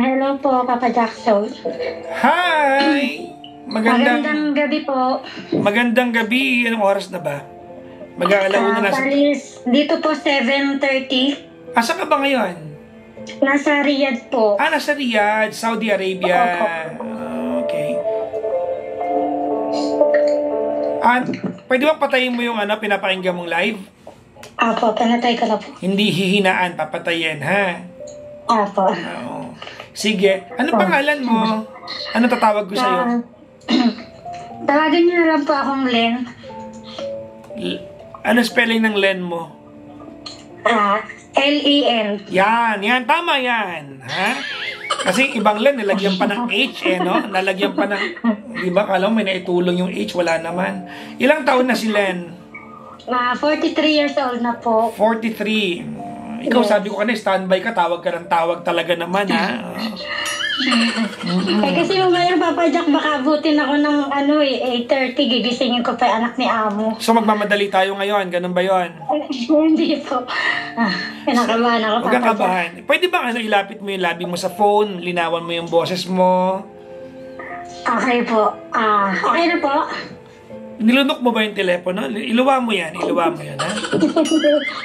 Hello po, Papa Jackson. Hi! Magandang gabi po. Magandang gabi. Anong oras na ba? Mag-aalauna na sa... Dito po, 7:30. Asa ka ba ngayon? Nasa Riyadh po. Nasa Riyadh, Saudi Arabia. Okay. Pwede ba patayin mo yung pinapakinggan mong live? Apo, pinatay ko na po. Hindi hihinaan, papatayin, ha? Apo. Oo. Sige. Ano pangalan mo? Ano tatawag ko sa'yo? Tawagin niyo lang po akong Len. Ano spelling ng Len mo? Len. Yan. Tama yan. Ha? Kasi ibang Len, nilagyan pa ng H, no? Nalagyan pa ng... Di ba? Kala mo may naitulong yung H, wala naman. Ilang taon na si Len? 43 years old na po. 43. Ikaw, sabi ko kanina, standby ka, tawag ka ng tawag talaga naman, ha? Kasi mamaya, Papa Jack, baka abutin ako ng 8:30, gigisingin ko pa yung anak ni Amo. So, magmamadali tayo ngayon, ganun ba yon? Hindi po. Pinakabahan ako, Papa Jack. Huwag kang kabahan. Pwede ba ilapit mo yung labi mo sa phone, linawan mo yung boses mo? Okay po. Okay na po? Nilunok mo ba yung telepono? Iluwa mo yan, ha?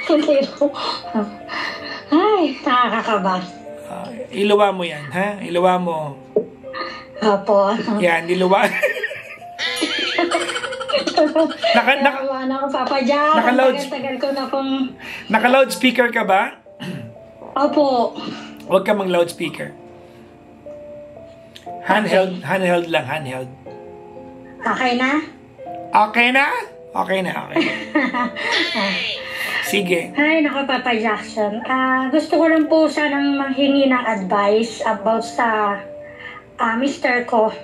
Hindi po. Ay, nakakakaba. Iluwa mo yan, ha? Iluwa mo. Opo. Yan, iluwa. Nakawa na ako, Papa Jack. Tagal ko na pong... Naka-loudspeaker ka ba? Opo. Huwag ka mang loudspeaker. Handheld lang, handheld. Okay na? Okay na. Sige. Ay, naku, Papa Jackson. Gusto ko lang po sanang manghingi ng advice about sa mister ko.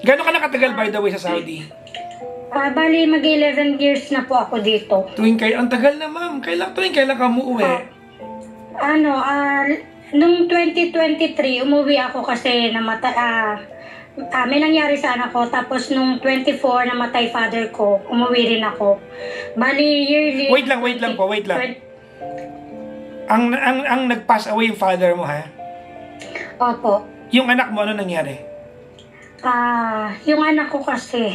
Gano'n ka nakatagal, by the way, sa Saudi? Bali, mag-11 years na po ako dito. Ang tagal na, ma'am. Kailan ka umuwi? Nung 2023, umuwi ako kasi may nangyari sa anak ko. Tapos nung 24, namatay father ko. Umuwi rin ako. Bali, yearly... Wait lang po. Ang nag-pass away yung father mo, ha? Opo. Yung anak mo, ano nangyari? Yung anak ko kasi,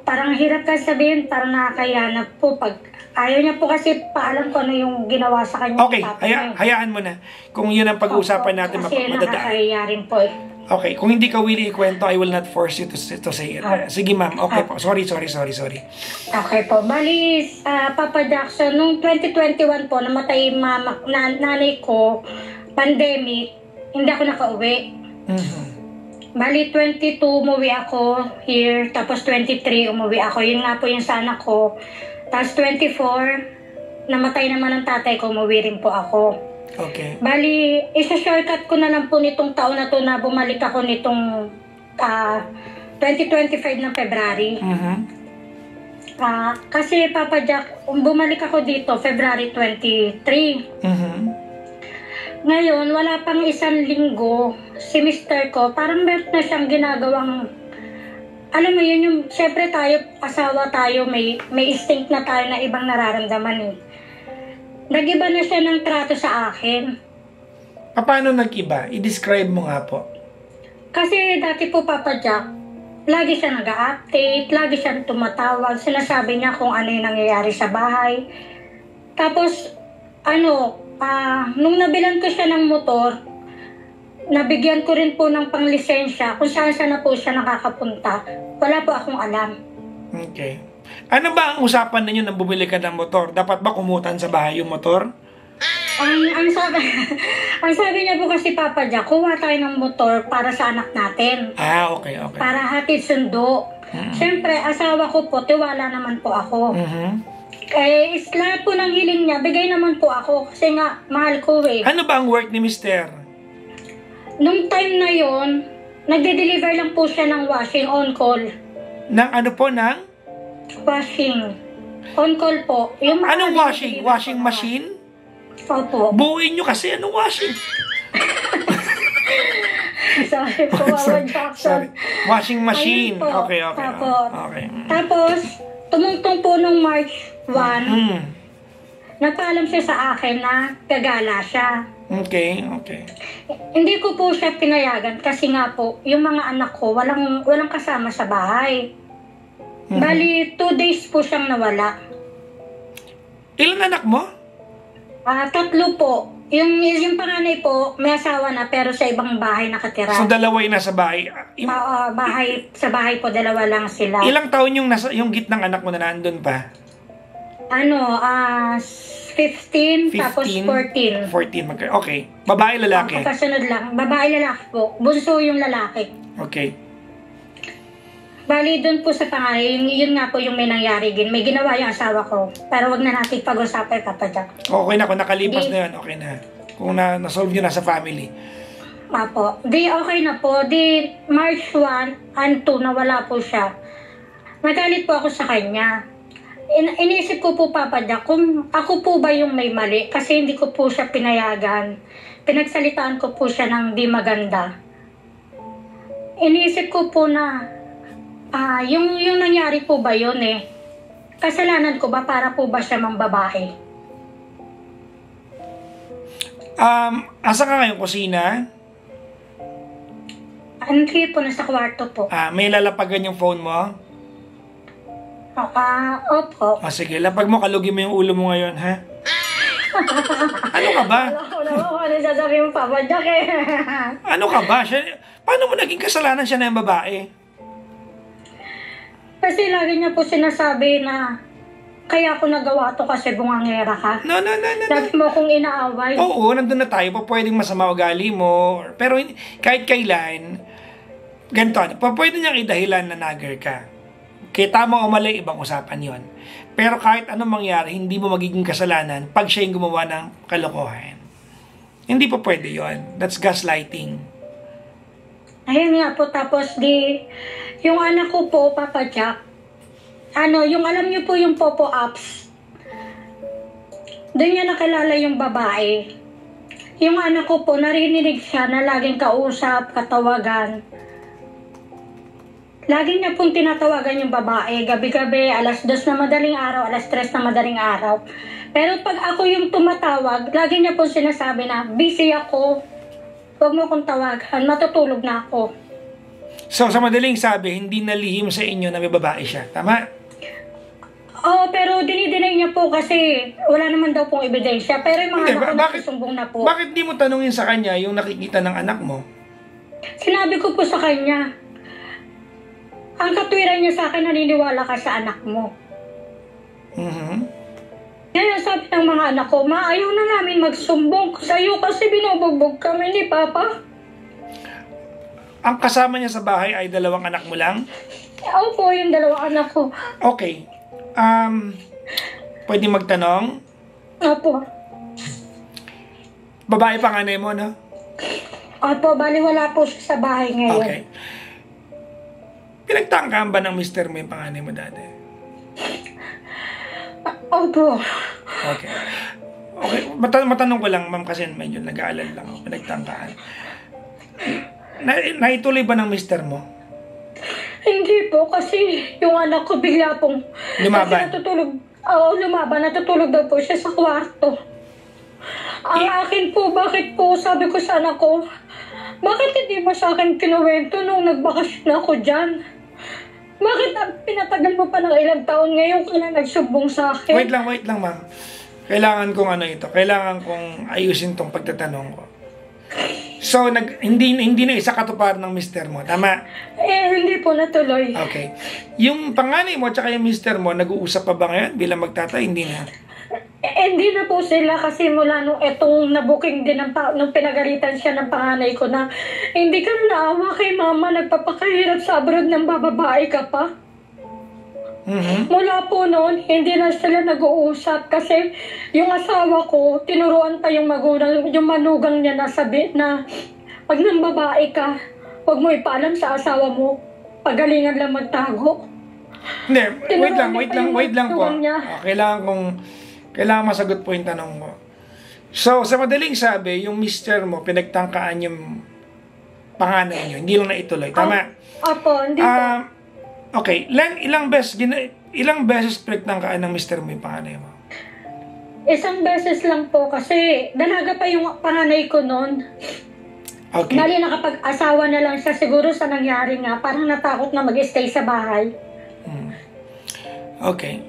parang hirap ka sabihin, parang nakakaya na po pag ayaw niya po kasi paalam ko ano yung ginawa sa kanya. Okay, hayaan mo na. Kung yun ang pag-uusapan natin, kasi nakakaya rin po. Okay, kung hindi ka willing ikwento, I will not force you to say it. Sige, ma'am. Okay po. Sorry. Okay po. Bali, Papa Jackson, nung 2021 po, namatay nanay ko, pandemic, hindi ako nakauwi. Bali, 22, umuwi ako here. Tapos 23, umuwi ako. Yun nga po yung sa anak ko. Tapos 24, namatay naman ang tatay ko, umuwi rin po ako. Okay. Bali, isa-shortcut ko na lang po nitong taon na to na bumalik ako nitong 2025 ng February. Kasi Papa Jack, bumalik ako dito February 23. Ngayon, wala pang isang linggo, si mister ko, parang meron na siyang ginagawang, alam mo yun, yung, syempre tayo, asawa tayo, may instinct na tayo na ibang nararamdaman eh. Nag-iba na siya ng trato sa akin. Paano nag-iba? I-describe mo nga po. Kasi dati po, Papa Jack, lagi siya nag-update, lagi siya tumatawag, sinasabi niya kung ano yung nangyayari sa bahay. Tapos, nung nabilan ko siya ng motor, nabigyan ko rin po ng panglisensya kung saan na po siya nakakapunta. Wala po akong alam. Okay. Ano ba ang usapan ninyo nang bumili ka ng motor? Dapat ba kumutan sa bahay yung motor? Ang sabi niya po kasi, Papa Jack, kuha tayo ng motor para sa anak natin. Okay. Para hatid sundo. Siyempre, asawa ko po, tiwala naman po ako. Lahat po ng hiling niya, bigay naman po ako kasi nga, mahal ko eh. Ano ba ang work ni mister? Nung time na yon, nagde-deliver lang po siya ng washing on call. Ng ano po, ng? Washing. On call po. Anong washing? Washing machine? Opo. Buuin nyo kasi anong washing? Sorry po, Papa Jackson. Washing machine. Okay. Tapos, tumungtong po nung March 1. nagpaalam siya sa akin na gagala siya. Okay. Hindi ko po siya pinayagan kasi nga po, yung mga anak ko walang kasama sa bahay. Bali, 2 days po siyang nawala. Ilan anak mo? 3 po. Yung panganay po, may asawa na pero sa ibang bahay nakatira. So, 2 yung nasa bahay. Sa bahay po, 2 lang sila. Ilang taon yung gitnang anak mo na nandun pa? 15, tapos 14. 14. Okay. Babae, lalaki? Kasunod lang. Babae, lalaki po. Bunso yung lalaki. Okay. Bali, doon po sa pangalan, yun nga po yung may nangyari din. May ginawa yung asawa ko. Pero wag na natin pag-usapan, Papa Jack. Okay na, kung nakalipas na yun, okay na. Kung na-solve nyo na sa family. Apo. Okay na po. March 1 and 2, nawala po siya. Nagalit po ako sa kanya. Inisip ko po, Papa Jack, kung ako po ba yung may mali, kasi hindi ko po siya pinayagan. Pinagsalitaan ko po siya ng di maganda. Inisip ko po na, yung nangyari po ba yun kasalanan ko ba para po ba siya mang babae? Asa ka ngayon, kusina? Hindi po, nasa kwarto po. May lalapagan yung phone mo? Opo. Sige, lapag mo, kalugin mo yung ulo mo ngayon, ha? Ano ka ba? Alam ko naman kung ano sasabihin mo, Papa Jack Ano ka ba? Paano mo naging kasalanan siya na yung babae? Kasi lagi niya po sinasabi na kaya ako nagawa to kasi bungangera ka. No. Lagi mo kong inaaway. Oo, nandun na tayo. Pwedeng masama ugali mo. Pero kahit kailan, ganito, pwede niyang idahilan na nagger ka. Kaya tama o mali, ibang usapan yon. Pero kahit anong mangyari, hindi mo magiging kasalanan pag siya yung gumawa ng kalokohan. Hindi pa pwede yon. That's gaslighting. Ayun nga po, tapos yung anak ko po, Papa Jack, yung alam niyo po yung Popo apps, doon niya nakilala yung babae. Yung anak ko po, narinig siya na laging kausap, katawagan. Lagi niya pong tinatawagan yung babae, gabi-gabi, 2:00 na madaling araw, 3:00 na madaling araw. Pero pag ako yung tumatawag, lagi niya pong sinasabi na, busy ako, huwag mo kong tawagan, matutulog na ako. So, sa madaling sabi, hindi nalihim sa inyo na may babae siya. Tama? Oo, pero dinidinay niya po kasi wala naman daw pong ebidensya. Pero yung mga anak ko nagsusumbong na po. Bakit di mo tanungin sa kanya yung nakikita ng anak mo? Sinabi ko po sa kanya, ang katwiran niya sa akin, naniniwala ka sa anak mo. Ngayon sabi ng mga anak ko, ayaw na namin magsumbong sa'yo kasi binubugbog kami ni Papa. Ang kasama niya sa bahay ay 2 anak mo lang? Opo, yung 2 anak ko. Okay. Pwede magtanong? Opo. Babae panganay mo, no? Opo, bali wala po siya sa bahay ngayon. Okay. Pinagtangkaan ba ng mister mo yung panganay mo dati? Opo. Okay. Matanong ko lang, ma'am, kasi medyo nag-aalala lang ako. Pinagtangkaan. Naituloy ba ng mister mo? Hindi po, kasi yung anak ko bigla pong... Lumaban? Kasi lumaban. Natutulog daw po siya sa kwarto. Ang akin po, bakit po, sabi ko sa anak ko, bakit hindi mo sa akin kinuwento nung nagbakasyon ako dyan? Bakit pinatagal mo pa ng ilang taon ngayon ka na nagsumbong sa akin? Wait lang, ma'am. Kailangan kong ayusin tong pagtatanong ko. So, hindi na isa katuparan ng mister mo, tama? Hindi po natuloy. Okay. Yung panganay mo at saka yung mister mo, nag-uusap pa ba ngayon bilang magtatay? Hindi na. Hindi na po sila kasi mula nung etong nabuking din nung pinagalitan siya ng panganay ko na hindi ka na naawa kay mama, nagpapakahirap sa abroad ng bababae ka pa. Mula po noon, hindi na sila nag-uusap kasi yung asawa ko, tinuruan pa yung magulang, yung manugang niya na sabi na pag nang babae ka, huwag mo ipaalam sa asawa mo, pagalingan lang magtago. Hindi, wait lang po. Kailangan masagot po yung tanong mo. So, sa madaling sabi, yung mister mo, pinagtangkaan yung panganay nyo, hindi lang naituloy. Tama? Opo, hindi po. Okay, ilang beses pinagtangkaan ng mister mo yung panganay mo? Isang beses lang po kasi dalaga pa yung panganay ko noon. Okay. Bali nakapag-asawa na lang siya siguro sa nangyari nga. Parang natakot na mag-stay sa bahay. Okay.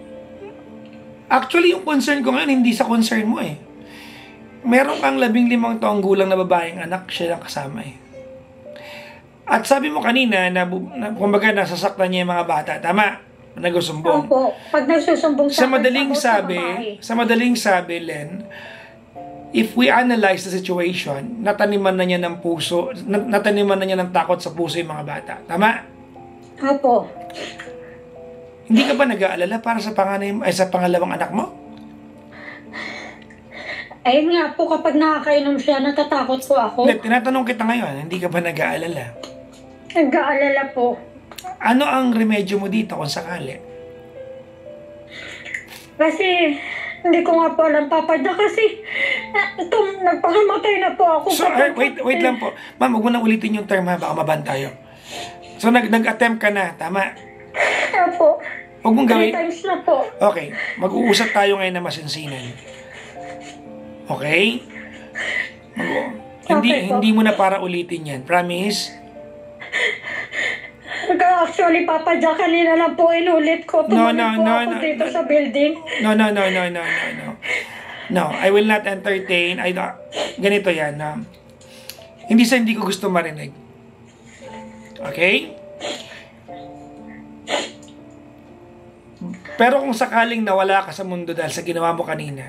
Actually, yung concern ko ngayon, hindi sa concern mo eh. Meron kang 15 taong gulang na babaeng anak, siya lang kasama eh. At sabi mo kanina na kumbaga nasasaktan niya yung mga bata. Tama, nagsusumbong. Opo, pag nagsusumbong Sa madaling sabi, Len, if we analyze the situation, nataniman na niya ng puso, nataniman na niya ng takot sa puso yung mga bata. Tama? Opo. Hindi ka ba nag-aalala para sa sa pangalawang anak mo? Ayun nga po, kapag nakakainom siya, natatakot po ako. Tinatanong kita ngayon, hindi ka ba nag-aalala? Nag-aalala po. Ano ang remedyo mo dito kung sakali? Kasi, hindi ko nga po alam, Papa Jack, kasi nagpakamatay na po ako. So, wait lang po. Ma'am, huwag mo nang ulitin yung term ha, baka maban tayo. So, nag-attempt ka na, tama? Opo. Huwag mong 3 gawin. times na po. Okay, mag-uusap tayo ngayon na masinsinan. Okay? Okay po. Hindi mo na para ulitin yan. Promise? Actually, Papa Jack, kanina lang po inulit ko. Tumalit po ako dito sa building. No. No, I will not entertain. Ganito yan. Hindi ko gusto marinig. Okay? Pero kung sakaling nawala ka sa mundo dahil sa ginawa mo kanina,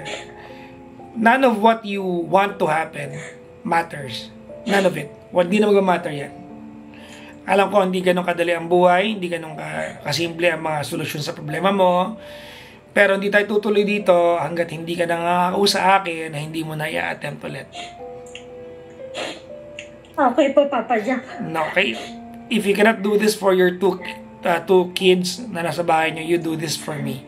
none of what you want to happen matters. None of it. Hindi na mag-matter yan. Alam ko, hindi ganun kadali ang buhay, hindi ganun kasimple ang mga solusyon sa problema mo. Pero hindi tayo tutuloy dito hanggat hindi ka nangangako sa akin na hindi mo na i-attempt ulit. Okay po, Papa Jack. Okay? If you cannot do this for your two kids na nasa bahay nyo, you do this for me.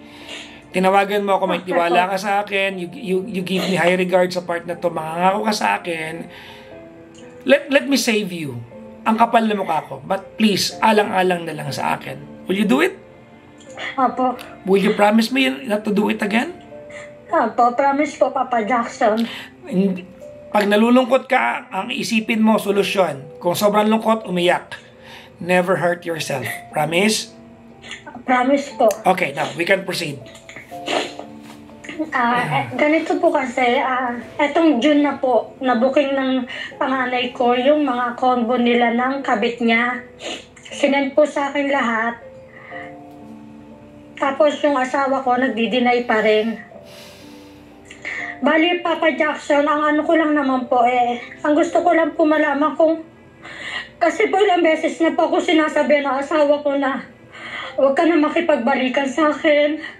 Tinawagan mo ako, may tiwala ka sa akin, you give me high regard sa part na to, mangangako ka sa akin, let me save you. Ang kapal na mukha ko, but please, alang-alang na lang sa akin. Will you do it? Opo. Will you promise me not to do it again? Opo, promise po, Papa Jackson. Pag nalulungkot ka, ang isipin mo, solusyon. Kung sobrang lungkot, umiyak. Never hurt yourself. Promise? Promise po. Okay, now, we can proceed. Ganito po kasi, etong June na po, na-booking ng panganay ko yung mga combo nila ng kabit niya. Sinend po sa akin lahat. Tapos yung asawa ko, nagdi-deny pa rin. Bali, Papa Jackson, ang ano ko lang naman po ang gusto ko lang po malaman kung, kasi po ilang beses na po ako sinasabi ng asawa ko na, huwag ka na makipagbalikan sa akin.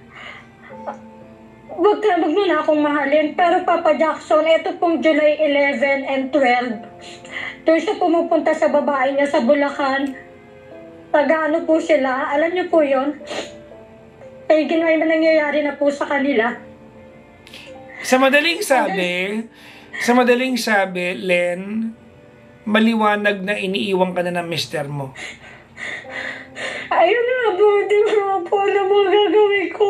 Huwag mo na akong mahalin. Pero Papa Jackson, ito pong July 11 and 12, doon siya pumupunta sa babae niya sa Bulacan. Taga-ano po sila, alam niyo po yun? May nangyayari na po sa kanila. Sa madaling sabi, Len, maliwanag na iniiwan ka na ng mister mo. Ayun na po, di ba po na mga gagawin ko.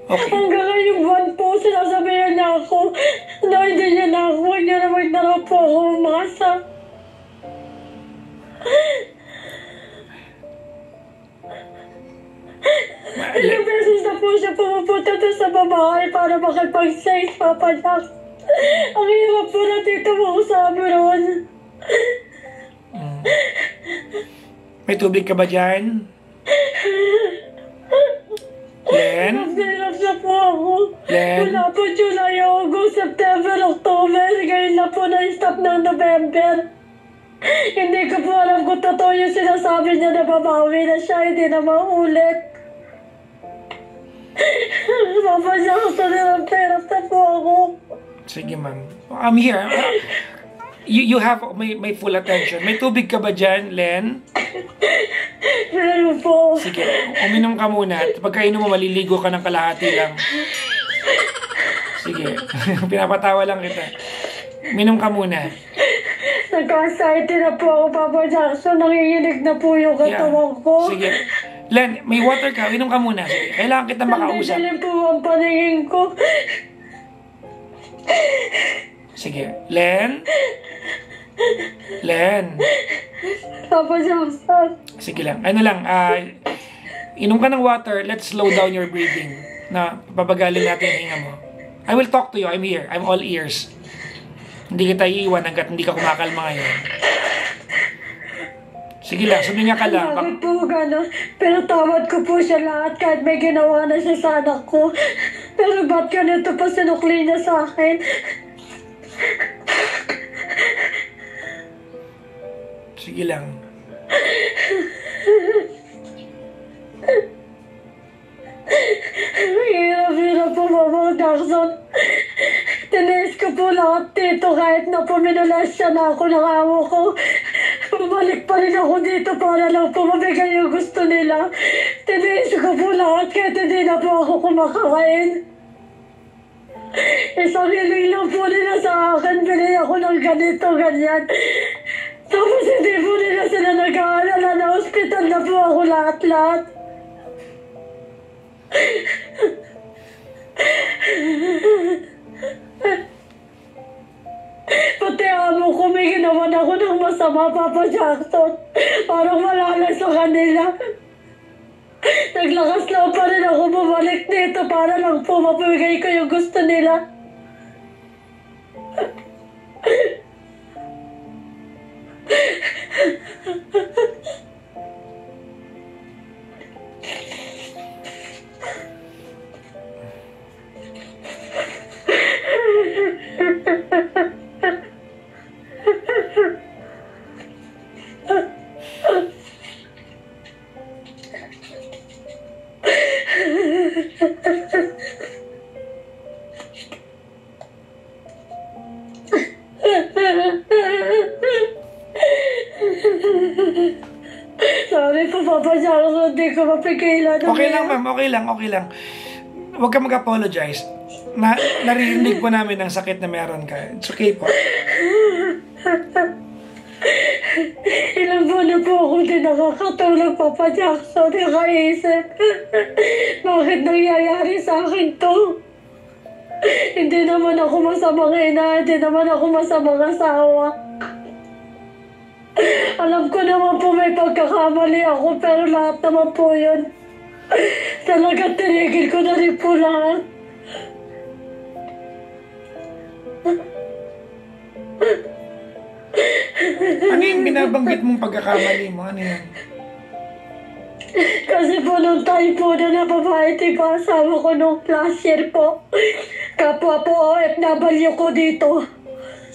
Okay. Hanggang ngayong buwan po, sinasabihan niya ako na hindi niya na ako, huwag niya na magdara po ako umasa. Ilang beses na po siya pumupunta doon sa babae para makipag-sex, Papa Jack. Ang hirap po na dito mo sa Ameron. May tubig ka ba dyan? Len? Nagdilap na po ako. Len? Wala po July, August, September, October. Ngayon na po na-stop ng November. Hindi ko po alam kung totoo yung sinasabi niya na babawi na siya. Hindi na maulit. Papa Jackson, nang-perap na po ako. Sige, ma'am. I'm here. You have my full attention. May tubig ka ba dyan, Len? Meron po. Sige, uminom ka muna. At pagkainom mo, maliligo ka ng kalahati lang. Sige, pinapatawa lang kita. Uminom ka muna. Nagka-anxiety na po ako, Papa Jackson. Nanginginig na po yung katawan ko. Sige. Len, may water ka. Uminom ka muna. Sige, kailangan kita makausap. Nandiyan po ang paningin ko. Sige. Len? Len? Papa Jackson. Sige lang. Ano lang, inom ka ng water, let's slow down your breathing. Na, papagalin natin yung hinga mo. I will talk to you. I'm here. I'm all ears. Hindi kita iiwan hanggat hindi ka kumakalma ngayon. Sige lang, suminga ka lang. Bakit po gano'n? Pero tawad ko po siya lahat kahit may ginawa na siya sa anak ko. Pero ba't ganito pa sinukli niya sa akin? Sige lang. Hirap po, Mama Jackson. Tiniis ko po lahat dito kahit na puminulas siya na ako ng amo ko. Bumalik pa rin ako dito para lang po mabigay yung gusto nila. Tiniis ko po lahat kahit hindi na po ako kumakain. Isang hiling lang po nila sa akin, bili ako ng ganito, ganyan. Tapos hindi po nila sila nag-aalala na hospital na po ako lahat-lahat. Pati amo ko may ginawan ako ng masama, Papa Jackson. Parang malala sa kanila. Naglakas lang pa rin ako bumalik dito para lang po mapibigay ko yung gusto nila. Sabi po, Papa Jackson, hindi ko mapigilan. Okay lang, ma'am. Okay lang, okay lang. Huwag ka mag-apologize. Naririnig po namin ang sakit na meron ka. It's okay po. Ilang buwan na po ako din nakakatulog, Papa Jackson. Nakaisip, bakit nangyayari sa akin to? Hindi naman ako masamang ina, hindi naman ako masamang asawa. Alam ko naman po may pagkakamali ako, pero lahat naman po yun. Talaga tinigil ko na rin po lahat. Ano yung binabanggit mong pagkakamali mo? Ano yan? Kasi po nung time po na babae, diba, asawa ko nung last year po. Kapwa po OFW ko dito.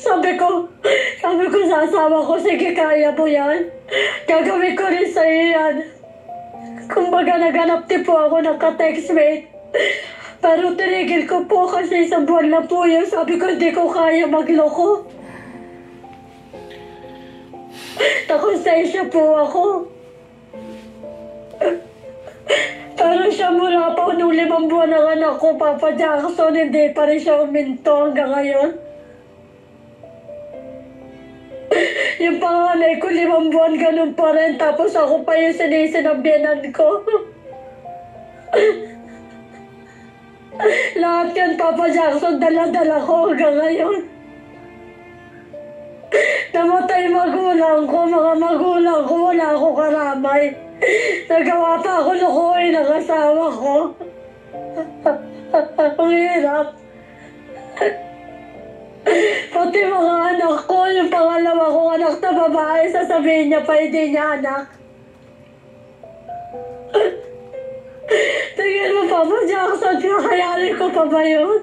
Sabi ko sa asawa ko, sige, kaya mo yan. Gagawin ko rin sa'yo yan. Kumbaga naganap din po ako ng ka-textmate. Pero tinigil ko po kasi isang buwan na po yun. Sabi ko, hindi ko kaya magloko. Nakonsensya po ako. Pero siya mula pa nung 5 buwan ng anak ko, Papa Jackson, hindi pa rin siya uminto hanggang ngayon. Yung panganay ko 5 buwan ganun pa rin, tapos ako pa yung sinisinabyanan ko. Lahat yan, Papa Jackson, dala-dala ko hanggang ngayon. Namatay magulang ko, mga magulang ko, wala ako karamay. Nagawa pa ako lukuhin ng asawa ko. Ang hirap. Pati mga anak ko, yung pangalawa kong anak na babae, sasabihin niya pa hindi niya anak. Tingin mo, Papa Jackson, kakayanin ko pa ba yun?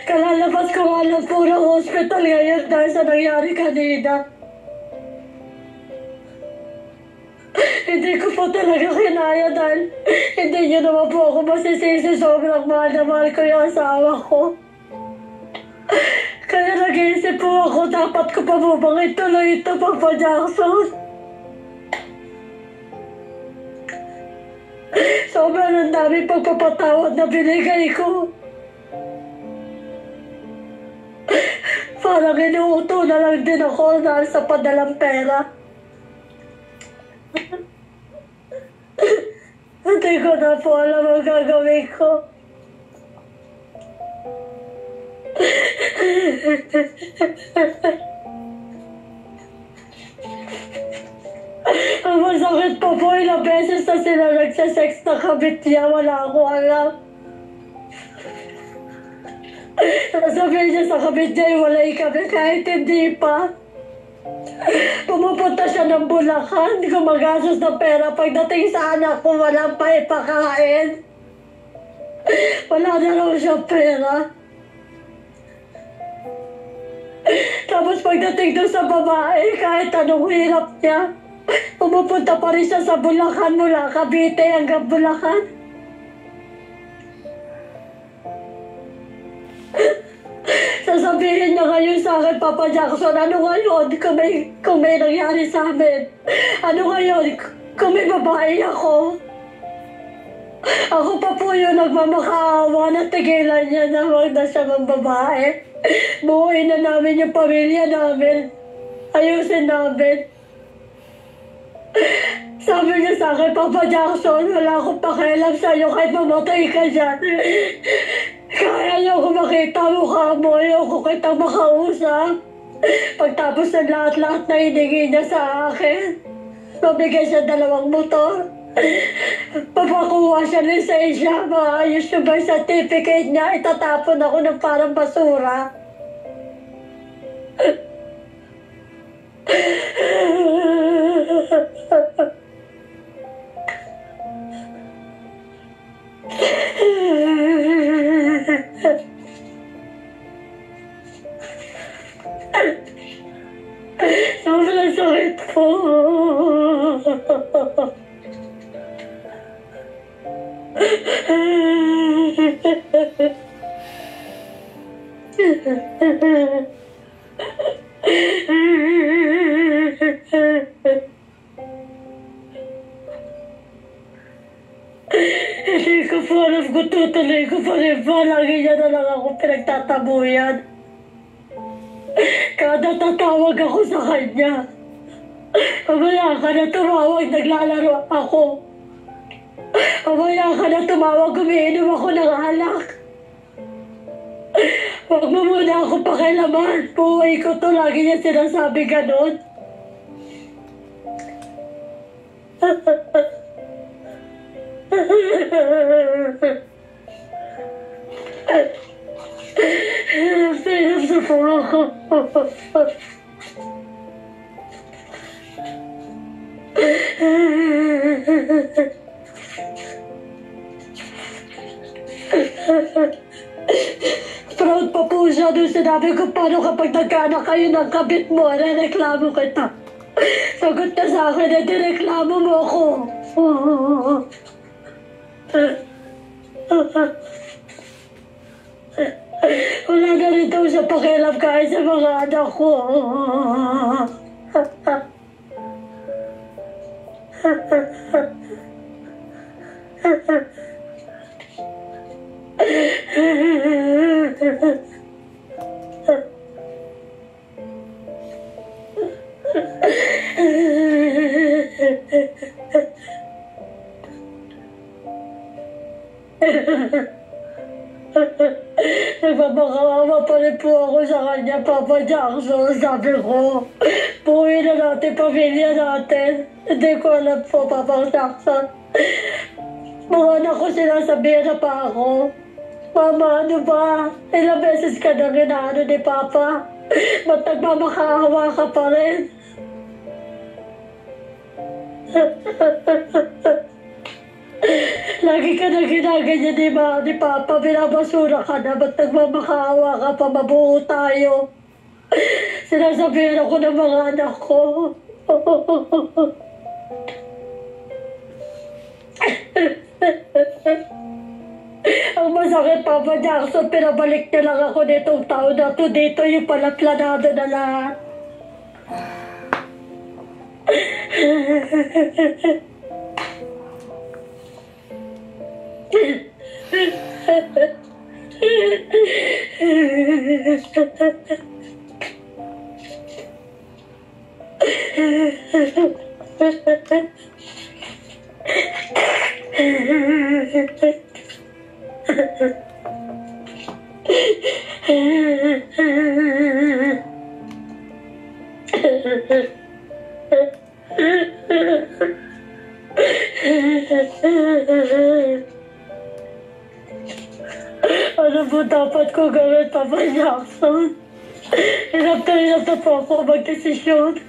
Kalalabas ko nga lang po ng hospital ngayon dahil sa nangyari kanina. Hindi ko po talaga kinaya dahil hindi niyo naman po ako masisisi. Sobrang mahal na mahal ko yung asawa ko. Kaya nag-iisip po ako, dapat ko pa po bang ituloy ito, Papa Jackson? Sobrang ang dami pagpapatawad na binigay ko. Parang inuuto na lang din ako dahil sa padalang pera. Hindi ko na po alam ang gagawin ko. Ang masakit pa po, ilang beses na sila nagsasex na kabit niya, wala akong alam. Sabihin niya sa kabit niya, walay kami kahit hindi pa. Pumupunta siya ng Bulacan, gumagastos ng pera. Pagdating sa anak ko, walang pa ipakain. Wala na raw siya pera. Tapos pagdating doon sa babae, kahit anong hirap niya, pumupunta pa rin siya sa Bulacan mula Cavite hanggang Bulacan. Sasabihin niya ngayon sa akin, Papa Jackson, ano ngayon kung may nangyari sa amin? Ano ngayon kung may babae ako? Ako pa po yung nagmamakaawa na tigilan niya na huwag na siya ng babae. Buuin na namin yung pamilya namin. Ayusin namin. Sabi niya sa akin, Papa Jackson, wala akong pakialam sa'yo kahit mamatay ka dyan. Kaya niyo ko makita mukha mo, ayoko kitang makausap. Pagtapos ng lahat-lahat na hiningi niya sa akin, mabigay siya 2 motor. Papakuha siya lisensya, maayos yung birth certificate niya, itatapon ako ng parang basura. Sobrang sakit po. Hindi ko po alam kung tutuloy ko pa rin ba. Lagi niya na lang ako pinagtatabuyan. Kada tatawag ako sa kanya, mamaya ka na tumawag, naglalaro ako. Mamaya ka na tumawag, umiinom ako ng alak. Huwag mo muna ako pakialaman. Buhay ko to, lagi niya sinasabi ganon. Pinap sa po ako. Proud pa po siya nung sinabi ko, paano kapag nagkaanak kayo ng kabit mo, reklamo kita. Sagot na sa akin, reklamo mo ako. Wala na rin daw siya pakialam kahit sa mga anak ko. Nagpapakawa pa rin po ako sa kanya, Papa Jackson. Sabi ko, buuin na natin pamilya natin. Hindi ko alam po, Papa Jackson. Mga anak ko sinasabihan na pa ako, Mama, ano ba? Ilang beses ka nang inaano ni Papa? Ba't nagmamakaawa ka pa rin? Lagi ka na ginaganyan ni Papa, binabasura ka na, ba't nagmamakaawa ka pa, mabuo tayo? Sinasabihan ako ng mga anak ko. Ang masakit, Papa Jackson, pinabalik na lang ako nitong taon na to. Dito yung palaplanado na lahat. Ano po dapat ko gawin, Papa Jackson? Hirap na po ako mag-desisyon.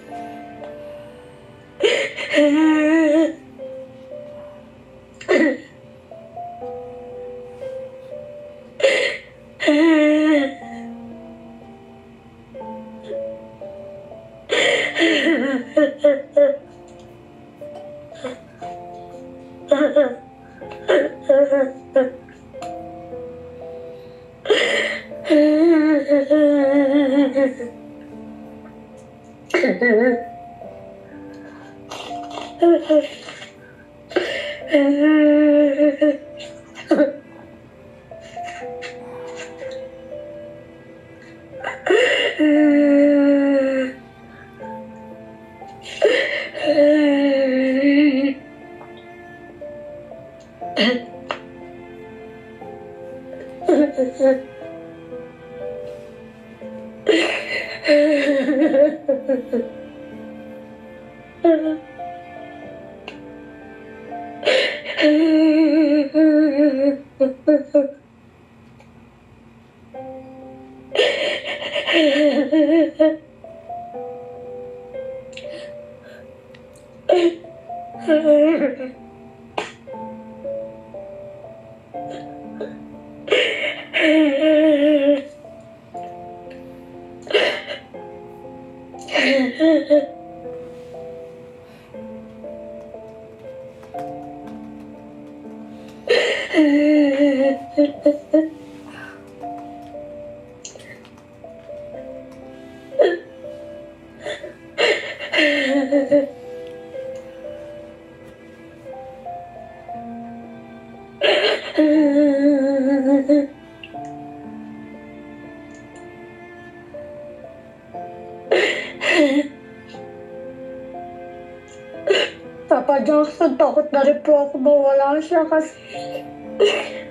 Papa Jackson, takot na rin po ako mawala siya kasi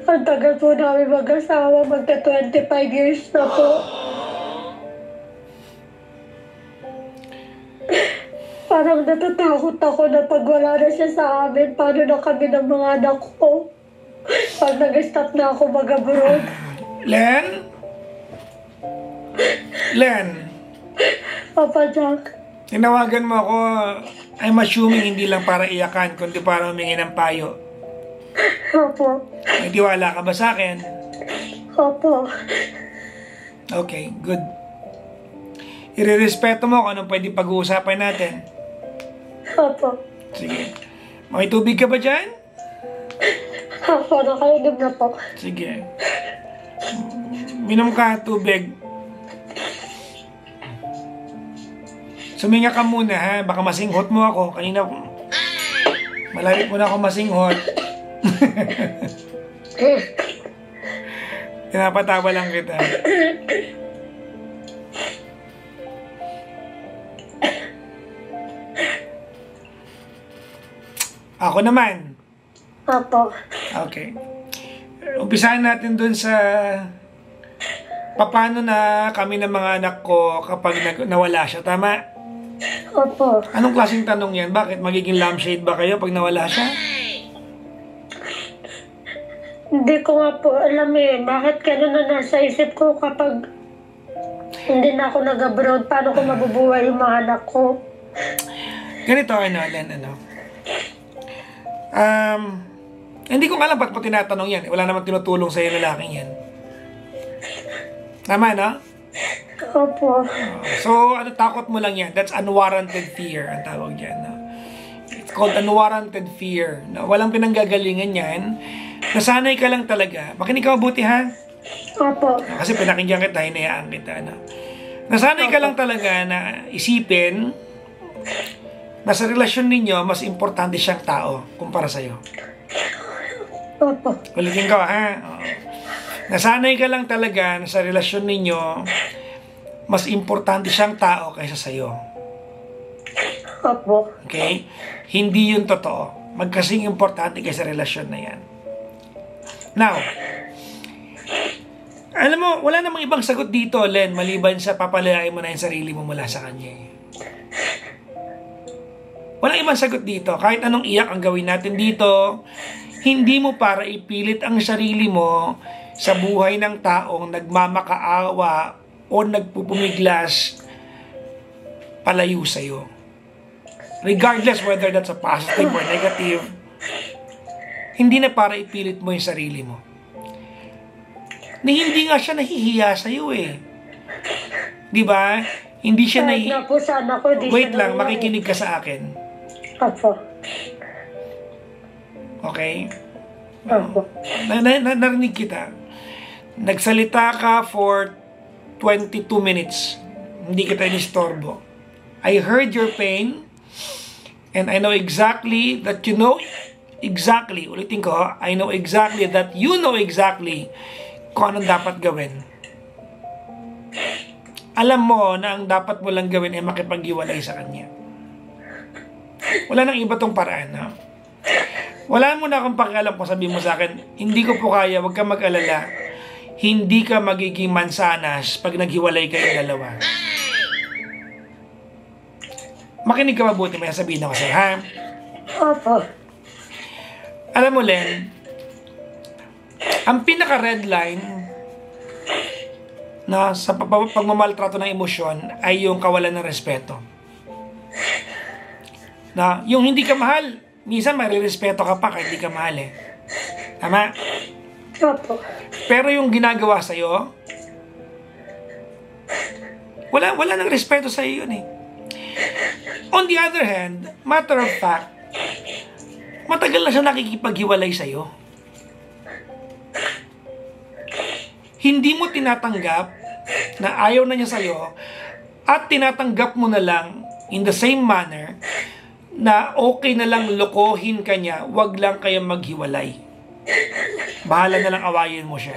ang tagal po namin mag-asawa, magka 25 years na po. Parang natatakot ako na pag wala na siya sa amin, paano na kami ng mga anak ko pag nag-stop na ako mag-abroad. Len? Len? Papa Jack. Tinawagan mo ako, I'm assuming hindi lang para iyakan, kundi para humingi ng payo. Opo. May tiwala ka ba sa akin? Opo. Okay, good. Irerespeto mo kung anong pwede pag-uusapan natin. Opo. Sige. May tubig ka ba dyan? Opo, nakainom na po. Sige. Minom ka tubig. Suminga ka muna ha, baka masinghot mo ako. Kanina, malapit mo na ako masinghot. Pinapatawa lang kita. Ako naman. Opo. Okay. Umpisahan natin dun sa paano na kami ng mga anak ko kapag nawala siya. Tama? Opo. Anong klaseng tanong yan? Bakit? Magiging lampshade ba kayo pag nawala siya? Hindi ko nga po alam bakit gano'n na nasa isip ko kapag hindi na ako nag-abroad, paano ko mabubuhay yung mga anak ko? Ganito, Len, hindi ko alam ba't mo tinatanong yan. Wala naman tinutulong sa'yo lalaking yan. Tama, no? Opo. So, takot mo lang yan. That's unwarranted fear, ang tawag dyan. No? It's called unwarranted fear. No? Walang pinanggagalingan yan. Nasanay ka lang talaga. Makinig ka mabuti, ha? Opo. Kasi pinakinggan kita, hinayaan kita. No? Nasanay ka lang talaga na isipin na sa relasyon ninyo, mas importante siyang tao kumpara sa'yo. Opo. Ulitin ko, ha? Nasanay ka lang talaga na sa relasyon ninyo, mas importante siyang tao kaysa sa'yo. Opo. Okay? Hindi yun totoo. Magkasing importante kayo sa relasyon na yan. Now, alam mo, wala namang ibang sagot dito, Len, maliban sa papalayain mo na yung sarili mo mula sa kanya. Walang ibang sagot dito. Kahit anong iyak ang gawin natin dito, hindi mo para ipilit ang sarili mo sa buhay ng taong nagmamakaawa o nagpupumiglas palayo sa'yo. Regardless whether that's a positive or negative, hindi na para ipilit mo yung sarili mo. Hindi nga siya nahihiya sa'yo eh. Di ba? Hindi siya nahihiya. Wait lang, makikinig ka sa akin. Opo. Okay? Opo. Narinig kita. Nagsalita ka for 22 minutes. Hindi kita inistorbo. I heard your pain and I know exactly that you know exactly, ulitin ko, I know exactly that you know exactly kung anong dapat gawin. Alam mo na ang dapat mo lang gawin ay makipag-iwalay sa kanya. Wala nang iba tong paraan, ha? Wala mo na akong pakialam kung sabihin mo sa akin, hindi ko po kaya, wag ka mag-alala. Hindi ka magiging mansanas pag naghiwalay kayong dalawa. Makinig ka mabuti, may sabihin ako sa'yo, ha? Opo. Alam mo, Len, ang pinaka-red line na sa pagmamaltrato ng emosyon ay yung kawalan ng respeto. Na yung hindi ka mahal, minsan marirespeto ka pa kahit hindi ka mahal eh. Tama? Opo. Pero yung ginagawa sa'yo, wala nang respeto sa'yo yun eh. On the other hand, matter of fact, matagal na siya nakikipaghiwalay sa'yo. Hindi mo tinatanggap na ayaw na niya sa'yo at tinatanggap mo na lang in the same manner na okay na lang lokohin ka niya, wag lang kayong maghiwalay. Bahala na lang awayin mo siya.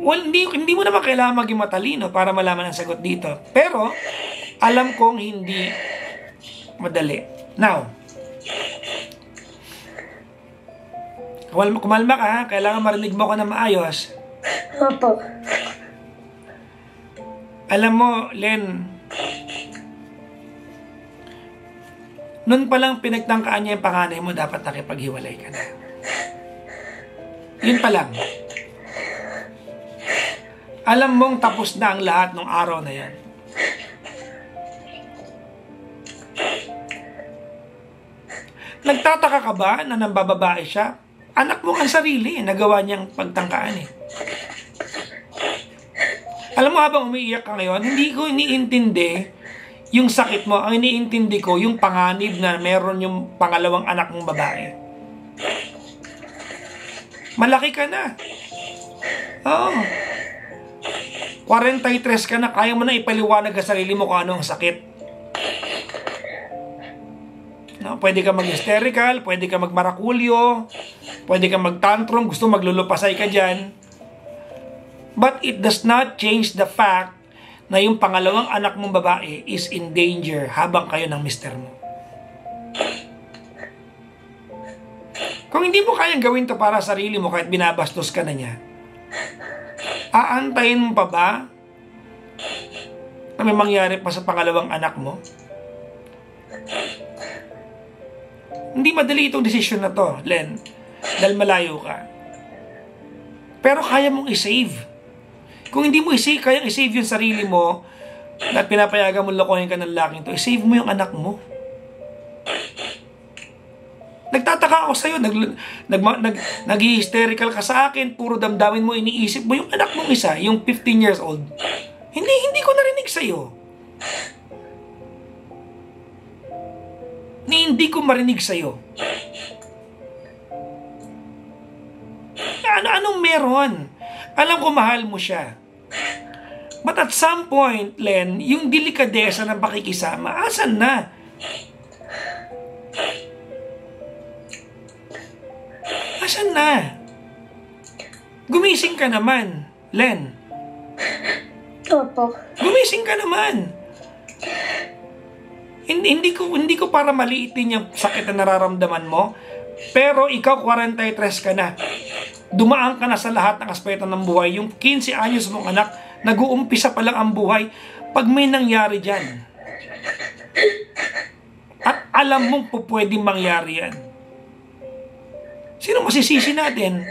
Well, hindi mo naman kailangan maging matalino para malaman ang sagot dito. Pero, alam kong hindi madali. Now, kumalma ka, kailangan marinig mo ko na maayos. Opo. Alam mo, Len, nun palang pinagtangkaan niya yung panganay mo, dapat nakipaghiwalay ka na. Yun pa lang. Alam mong tapos na ang lahat ng araw na yan. Nagtataka ka ba na nambababae siya? Anak mo kang sarili, nagawa niyang pagtangkaan eh. Alam mo, habang umiiyak ka ngayon, hindi ko iniintindi yung sakit mo. Ang iniintindi ko, yung panganib na meron yung pangalawang anak mong babae. Malaki ka na. Oo. 43 ka na, kaya mo na ipaliwanag sa sarili mo kung ano ang sakit. No, pwede ka mag-hysterical, pwede ka magmarakulyo, pwede ka mag-tantrum, gusto maglulupasay ka dyan. But it does not change the fact na yung pangalawang anak mong babae is in danger habang kayo ng mister mo. Kung hindi mo kayang gawin to para sa sarili mo kahit binabastos ka na niya, aantayin mo pa ba na may mangyari pa sa pangalawang anak mo? Hindi madali itong desisyon na to, Len, dahil malayo ka. Pero kaya mong i-save. Kung hindi mo kayang i-save yung sarili mo at pinapayagan mo lokohin ka ng laking to, i-save mo yung anak mo. Nagtataka ako sa'yo, nag-hysterical ka sa akin, puro damdamin mo, iniisip mo yung anak mong isa, yung 15 years old. Hindi ko narinig sa'yo. Hindi ko marinig sa'yo. Anong meron? Alam ko mahal mo siya. But at some point, Len, yung delikadesa ng pakikisama, asan na? Asan na? Gumising ka naman, Len. Opo. Gumising ka naman. Hindi ko para maliitin yung sakit na nararamdaman mo. Pero ikaw, 43 ka na. Dumaan ka na sa lahat ng aspeto ng buhay. Yung 15 anyos mong anak, nag-uumpisa pa lang ang buhay. Pag may nangyari dyan, at alam mong pwedeng mangyari yan, sino masisisi natin?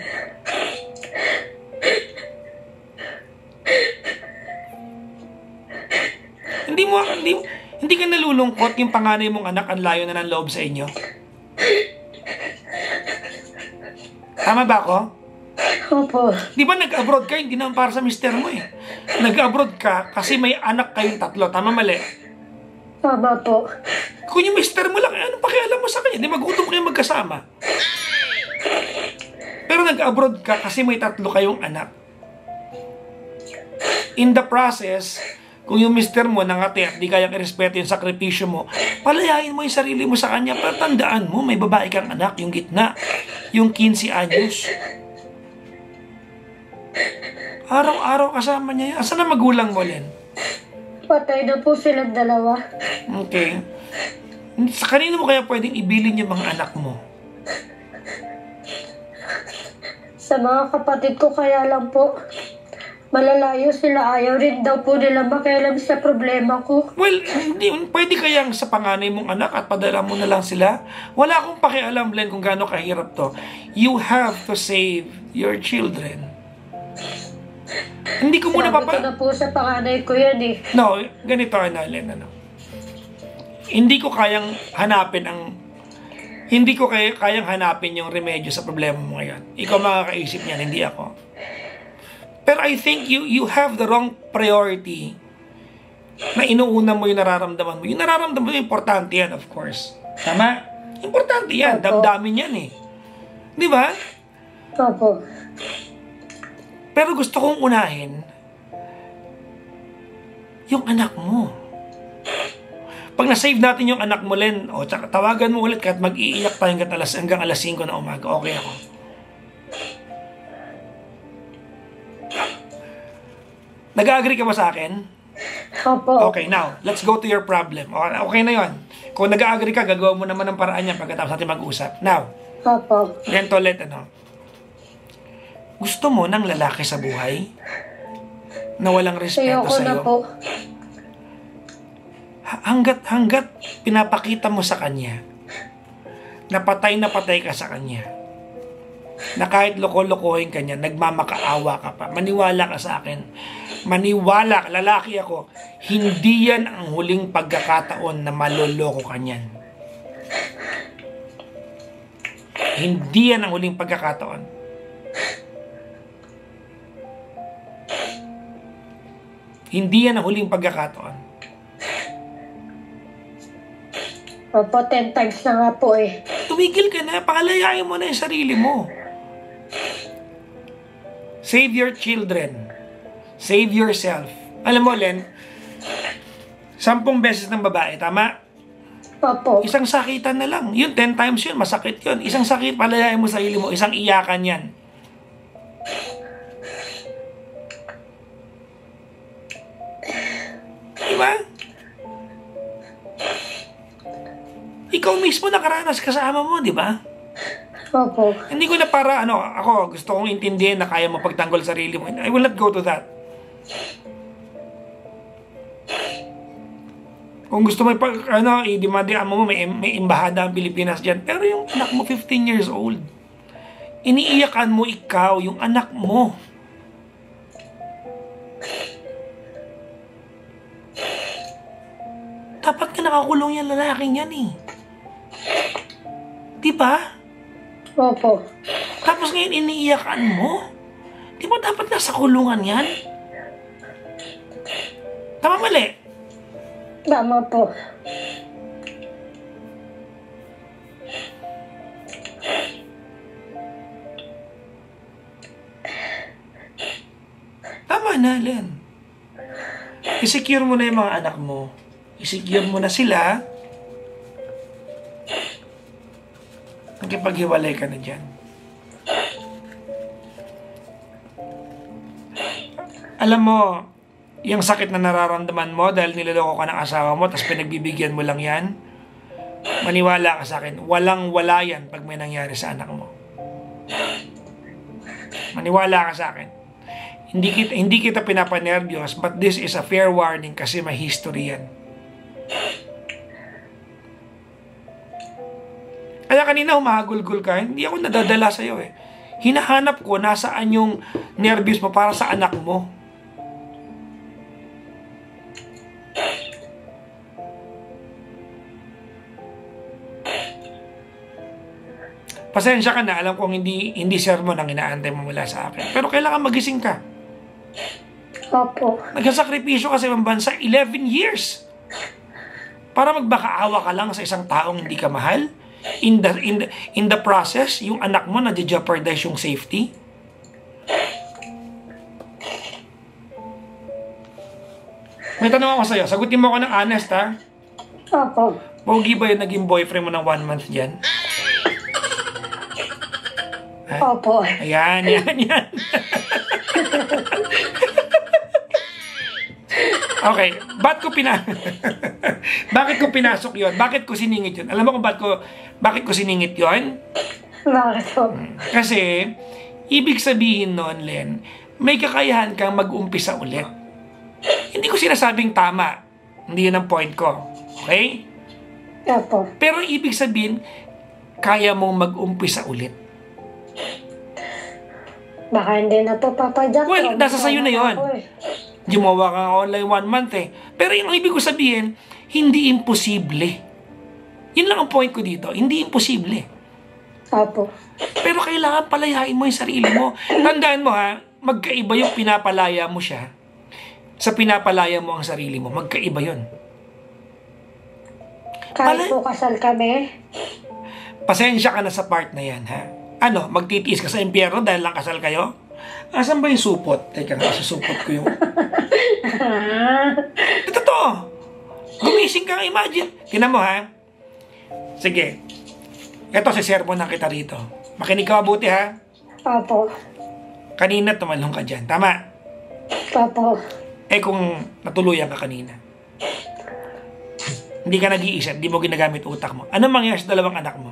Hindi ka nalulungkot yung panganay mong anak ang layo na ng loob sa inyo? Tama ba ako? Opo. Di ba nag-abroad ka, hindi naman para sa mister mo eh. Nag-abroad ka kasi may anak kayong tatlo. Tama, mali? Tama po. Kung yung mister mo lang, anong pakialam mo sa kanya? Di magutom kayo magkasama. Pero nag-abroad ka kasi may tatlo kayong anak. In the process, kung yung mister mo nangati at di kayang irespeto yung sakripisyo mo, palayain mo yung sarili mo sa kanya. Pero tandaan mo, may babae kang anak, yung gitna, yung 15 anyos. Araw-araw kasama niya yan. Asan na magulang mo, Len? Patay na po silang dalawa. Okay. Sa kanino mo kaya pwedeng ibilin yung mga anak mo? Sa mga kapatid ko kaya lang po. Malalayo sila. Ayaw rin daw po nila makialam sa problema ko. Well, hindi, pwede kayang sa panganay mong anak at padala mo na lang sila. Wala akong pakialam, Len, kung gaano kahirap to. You have to save your children. Hindi ko muna Sabi ko na po sa panganay ko yan eh. No, ganito, Len, Hindi ko kayang hanapin yung remedyo sa problema mo ngayon. Ikaw makakaisip niyan, hindi ako. Pero I think you have the wrong priority na inuuna mo yung nararamdaman mo. Yung nararamdaman mo, importante yan, of course. Tama? Importante yan. Opo. Damdamin yan eh. Di ba? Opo. Pero gusto kong unahin yung anak mo. Pag na-save natin yung anak mo, Len, tawagan mo ulit kahit mag-iiyak tayo hanggang alas 5 na umaga. Okay ako. Nag-agree ka ba sa akin? Opo. Okay, now, let's go to your problem. Okay na yon. Kung nag-agree ka, gagawa mo naman ng paraan yan pagkatapos natin mag-usap. Now, Opo. ganito ulit, gusto mo ng lalaki sa buhay na walang respeto Ayoko na sa'yo? po. Hanggat pinapakita mo sa kanya na patay ka sa kanya, na kahit loko-lokohin ka niya, nagmamakaawa ka pa, maniwala ka sa akin, maniwala, lalaki ako, hindi yan ang huling pagkakataon na maloloko ka niyan. Hindi yan ang huling pagkakataon. Hindi yan ang huling pagkakataon. Opo, 10 times na nga po eh. Tumigil ka na, pakalayain mo na yung sarili mo. Save your children. Save yourself. Alam mo, Len, 10 beses ng babae, tama? Opo. Isang sakitan na lang. Yun, 10 times yun, masakit yun. Isang sakit, palayain mo sarili mo. Isang iyakan yan. Diba? Ikaw mismo nakaranas kasama mo, di ba? Opo. Hindi ko na para, ako, gusto kong intindihin na kaya mo pagtanggol sarili mo. I will not go to that. Kung gusto mo, i-demandihan mo, may embahada ang Pilipinas dyan. Pero yung anak mo, 15 years old. Iniiyakan mo ikaw, yung anak mo. Dapat ka nakakulong yan lalaking yan eh. Diba? Opo. Tapos ngayon iniiyakan mo? Di ba dapat nasa kulungan yan? Tama, mali? Tama po. Tama na, Len. I-secure mo na yung mga anak mo. I-secure mo na sila. Nakipaghiwalay ka na dyan. Alam mo, yung sakit na nararamdaman mo dahil niloloko ka ng asawa mo tapos pinagbibigyan mo lang yan, maniwala ka sa akin, walang-wala yan pag may nangyari sa anak mo. Maniwala ka sa akin. Hindi kita pinapanervyos, but this is a fair warning kasi may history yan. Kaya kanina humahagulgul ka, hindi ako nadadala sa'yo eh. Hinahanap ko nasaan yung nervyos mo para sa anak mo. Pasensya ka na, alam kong hindi sermon ang inaantay mo mula sa akin. Pero kailangan magising ka. Opo. Nagsasakripisyo ka sa ibang bansa 11 years. Para magbakaawa ka lang sa isang taong hindi ka mahal. In the process, yung anak mo na-jeopardize yung safety. May tanong ako sa'yo. Sagutin mo ako ng honest, ha? Opo. Pogi ba yung naging boyfriend mo ng 1 month dyan? Opo. Ayan. Okay, bakit ko pinasok yon? Bakit ko siningit yon? Alam mo kung bakit ko siningit yon? Bakit po? Kasi, ibig sabihin nun, Len, may kakayahan kang mag-umpisa ulit. Hindi ko sinasabing tama. Hindi yun ang point ko. Okay? Opo. Pero ibig sabihin, kaya mong mag-umpisa ulit. Baka hindi na po, Papa Jack. Well, nasa sayo na yun. Gumawa ka online 1 month eh. Pero yung ibig ko sabihin, hindi imposible. Yun lang ang point ko dito. Hindi imposible. Opo. Pero kailangan palayain mo yung sarili mo. Tandaan mo ha, magkaiba yung pinapalaya mo siya sa pinapalaya mo ang sarili mo. Magkaiba yun. Kahit po kasal kami. Pasensya ka na sa part na yan ha. Ano, magtitiis ka sa impyerno dahil lang kasal kayo? Asan ba yung supot? Teka nga, susupot ko yung... Totoo! Gumising ka, imagine. Tingnan mo, ha? Sige. Ito, si sermon na kita rito. Makinig ka mabuti, ha? Opo. Kanina, tumalong ka dyan. Tama? Opo. Eh, kung natuluyan ka kanina. Hindi ka nag-iisip, hindi mo ginagamit utak mo. Anong mangyayari sa dalawang anak mo?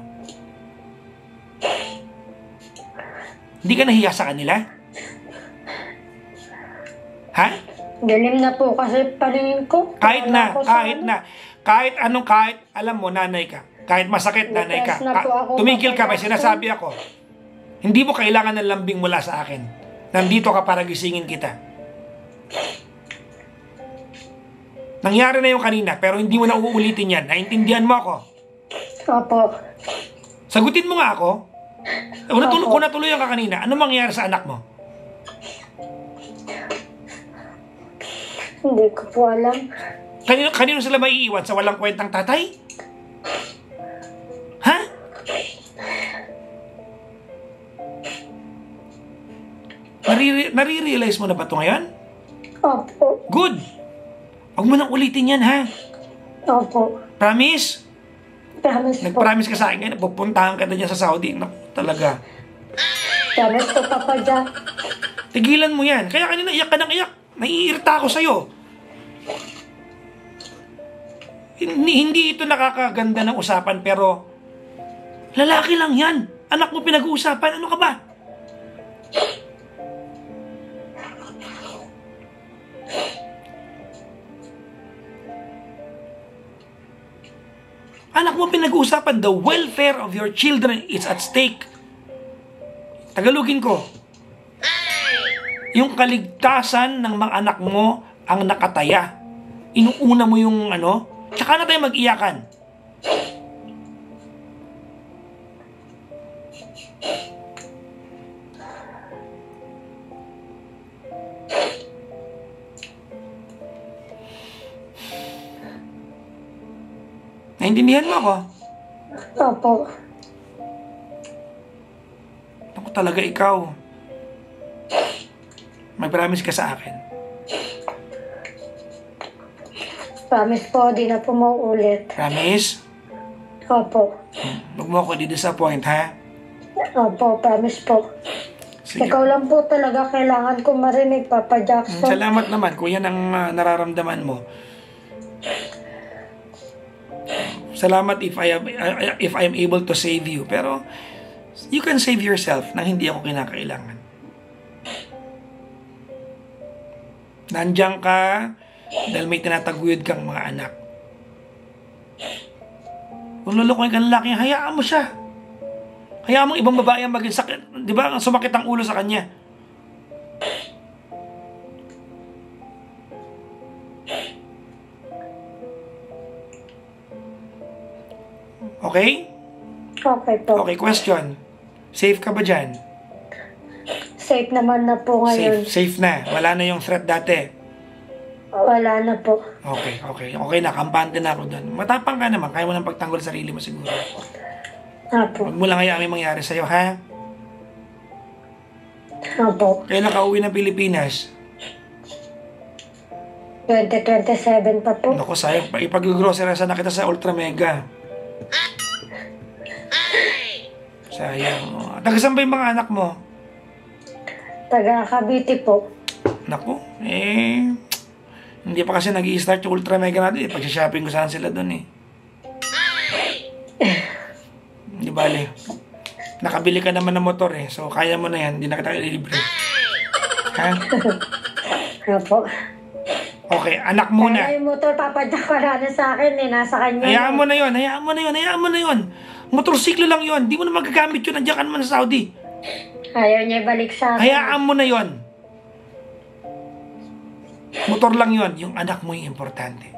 Hindi ka nahiya sa kanila? Ha? Galim na po kasi paningin ko. Kahit alam mo, nanay ka. Kahit masakit, nanay ka. Tumigil ka, may sinasabi ako. Hindi mo kailangan ng lambing mula sa akin. Nandito ka para gisingin kita. Nangyari na yung kanina, pero hindi mo na uulitin yan. Naintindihan mo ako? Opo. Sagutin mo nga ako. Kung natuloy ka kanina, ano mangyayari sa anak mo? Hindi ko po alam. Kanino sila maiiwan? Sa walang kwentang tatay? Ha? Nare-realize mo na ba ito ngayon? Opo. Good! Huwag mo nang ulitin yan, ha? Opo. Promise? Promise po. Nag-promise ka sa akin ngayon, pupuntahan ka na dyan sa Saudi. Naku, talaga. Promise po, Papa Jack. Tigilan mo yan. Kaya kanina iyak ka ng iyak. Naiirita ako sa'yo. Hindi ito nakakaganda ng usapan, pero lalaki lang yan. Anak mo pinag-uusapan. Ano ka ba? Anak mo pinag-uusapan, the welfare of your children is at stake. Tagalogin ko. Yung kaligtasan ng mga anak mo ang nakataya. Inuuna mo yung tsaka na tayo mag-iyakan. Naintindihan mo ako? Opo. Ako talaga ikaw. Mag-promise ka sa akin. Promise po, di na po mauulit. Promise? Opo. Huwag mo ako di-disappoint, ha? Opo, promise po. Sige. Ikaw lang po talaga kailangan ko marinig, Papa Jackson. Salamat naman kung yan ang nararamdaman mo. Salamat if I am able to save you. Pero you can save yourself nang hindi ako kinakailangan. Nandiyan ka dahil may tinataguyod kang mga anak. Kung lulukuhin ka ng lalaki, hayaan mo siya. Hayaan mo ibang babae ang maging sakit. Di ba? Sumakit ang ulo sa kanya. Okay? Okay po. Okay, question. Safe ka ba dyan? Safe naman na po ngayon. Safe na. Wala na yung threat dati. Wala na po. Okay na. Kampante na ako doon. Matapang ka naman. Kaya mo nang pagtanggol sarili mo siguro. Apo. Huwag mo lang hayaan may mangyari sa'yo, ha? Apo. Kailan ka uwi ng Pilipinas? 2027 pa po. Naku, sayang. Ipag-grocery sana kita sa Ultra Mega. Sayang. Taga-saan ba yung mga anak mo? Taga Cavite po. Naku, hindi pa kasi nag-i-start yung Ultra Mega natin. Pag-shopping ko saan sila doon Di bale. Nakabili ka naman ng motor So, kaya mo na yan. Hindi na kita libre. Ha? Apo. Okay, anak muna. Kaya yung motor, Papa Jackson, na sa akin nasa kanya. Hayaan mo na yun. Motorsiklo lang yun. Di mo na magagamit yun. Nandiyan ka naman sa Saudi. Ayaw niya balik sa akin. Hayaan mo na yun. Motor lang yun. Yung anak mo yung importante.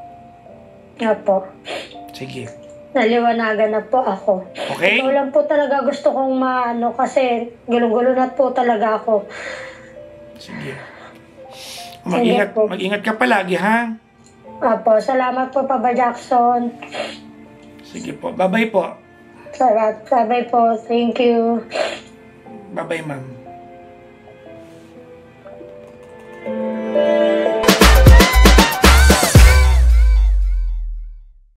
Apo. Sige. Naliwanagan na po ako. Okay? Ikaw lang po talaga gusto kong maano kasi gulong-gulo na po talaga ako. Sige. Sige po. Mag-ingat ka palagi, ha? Apo, salamat po, Papa Jackson. Sige po. Bye-bye po. Salamat, bye po. Thank you. Bye-bye, ma'am.